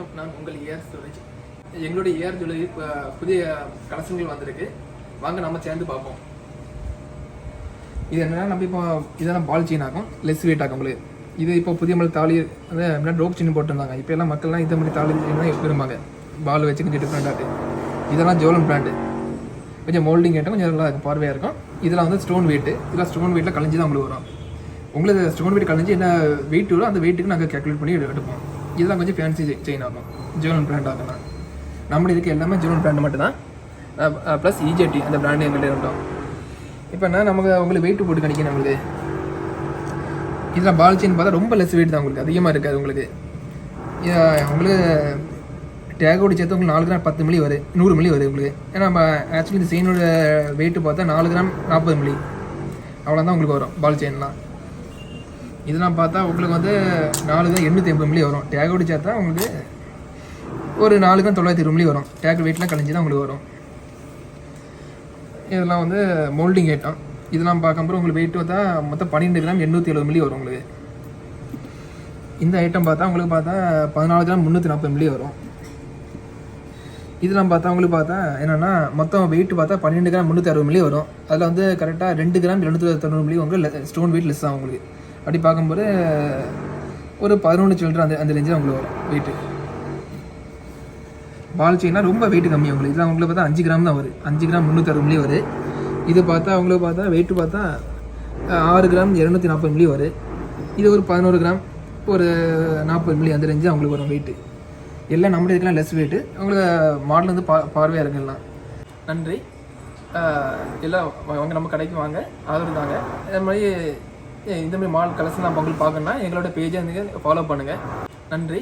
வணக்கம். நான் உங்கள் ஏஆர் ஸ்டோரேஜ். எங்களுடைய ஏஆர் ஜுவல்லரி புதிய கலெக்ஷன்கள் வந்திருக்கு. வாங்க நம்ம சேர்ந்து பார்ப்போம். இது என்னன்னா, நம்ம இப்போ இதெல்லாம் பால் செயின் ஆகும், லெஸ் வெயிட் ஆகும் உங்களுக்கு. இது இப்போ புதிய மாதிரி தாலி வந்து முன்னாடி ரோப் செயின் போட்டிருந்தாங்க. இப்போ எல்லாம் மக்கள்லாம் இந்த மாதிரி தாலி செயின் தான் விரும்பாங்க. பால் வச்சு கொஞ்சம் டிஃப்ரெண்டாக. இதெல்லாம் ஜோலன் பிராண்டு. கொஞ்சம் மோல்டிங் கேட்டால் கொஞ்சம் நல்லா பார்வையாக இருக்கும். இதெல்லாம் வந்து ஸ்டோன் வெயிட்டு. இதெல்லாம் ஸ்டோன் வெயிட்டில் கலைஞ்சி தான் உங்களுக்கு வரும். உங்களுக்கு ஸ்டோன் வெயிட் கலைஞ்சி என்ன வெயிட் வரும் அந்த வெயிட்டுக்கு நாங்கள் கேல்குலேட் பண்ணி எடுப்போம். இதெல்லாம் கொஞ்சம் ஃபேன்சி செயின் ஆகும், ஜோலன் பிராண்ட் ஆகும்னா. நம்ம இதுக்கு எல்லாமே ஜோலன் பிராண்டு மட்டும் தான், ப்ளஸ் இஜேடி அந்த பிராண்டு எங்கள்கிட்ட இருந்தோம். இப்போ என்ன நமக்கு உங்களுக்கு வெயிட் போட்டு கணிக்கணும். நம்மளுக்கு இதில் பால் செயின் பார்த்தா ரொம்ப லெஸ் வெயிட் தான், உங்களுக்கு அதிகமாக இருக்காது. உங்களுக்கு உங்களுக்கு டேகோடு சேர்த்து உங்களுக்கு 4 கிராம் 10 மில்லி வருது, 100 மில்லி வருது உங்களுக்கு. ஏன்னா நம்ம ஆக்சுவலி இந்த செயினோட வெயிட்டு பார்த்தா 4 கிராம் 40 மில்லி அவ்வளோதான் உங்களுக்கு வரும் பால் செயின்லாம். இதெல்லாம் பார்த்தா உங்களுக்கு வந்து 4 கிராம் 880 மில்லி வரும். டேகோடு சேர்த்தா உங்களுக்கு ஒரு 4 கிராம் 920 மில்லி வரும். டேக் வெயிட்லாம் கழிஞ்சு தான் உங்களுக்கு வரும். இதெல்லாம் வந்து மோல்டிங் ஐட்டம். இதெல்லாம் பார்க்கும்போது உங்களுக்கு வெயிட் பார்த்தா மொத்தம் 12 கிராம் 870 மில்லி வரும் உங்களுக்கு. இந்த ஐட்டம் பார்த்தா உங்களுக்கு பார்த்தா 14 கிராம் 340 மில்லி வரும். இதெல்லாம் பார்த்தா உங்களுக்கு பார்த்தா என்னென்னா மொத்தம் வெயிட் பார்த்தா 12 கிராம் 360 மில்லி வரும். அதில் வந்து கரெக்டாக 2 கிராம் 290 மில்லி உங்களுக்கு ஸ்டோன் வெயிட் லெஸ் ஆகும் உங்களுக்கு. அப்படி பார்க்கும்போது ஒரு 11 சில்லற அந்த ரேஞ்சில் உங்களுக்கு வரும் வெயிட்டு. பால் செயின்னா ரொம்ப வெயிட் கம்மி உங்களுக்கு. இதெல்லாம் உங்களுக்கு பார்த்தா 5 கிராம் தான் வருது. 5 கிராம் 360 மில்லி வருது. இது பார்த்தா உங்களுக்கு பார்த்தா வெயிட்டு பார்த்தா 6 கிராம் 240 மில்லி வருது. இது ஒரு 11 கிராம் ஒரு 40 மில்லி அந்த ரேஞ்சு அவங்களுக்கு வரும் வெயிட்டு. எல்லாம் நம்மளுடைய இதுக்கெலாம் லெஸ் வெயிட்டு. உங்களுக்கு மாடல் வந்து பார்வையாக இருக்குலாம். நன்றி. எல்லாம் அவங்க நம்ம கடைக்கு வாங்க, ஆதரவு தாங்க. இதே மாதிரி இந்த மாதிரி மாடல் கலெக்ஷன் உங்களுக்கு பார்க்கணுன்னா எங்களோட பேஜை வந்து ஃபாலோ பண்ணுங்கள். நன்றி.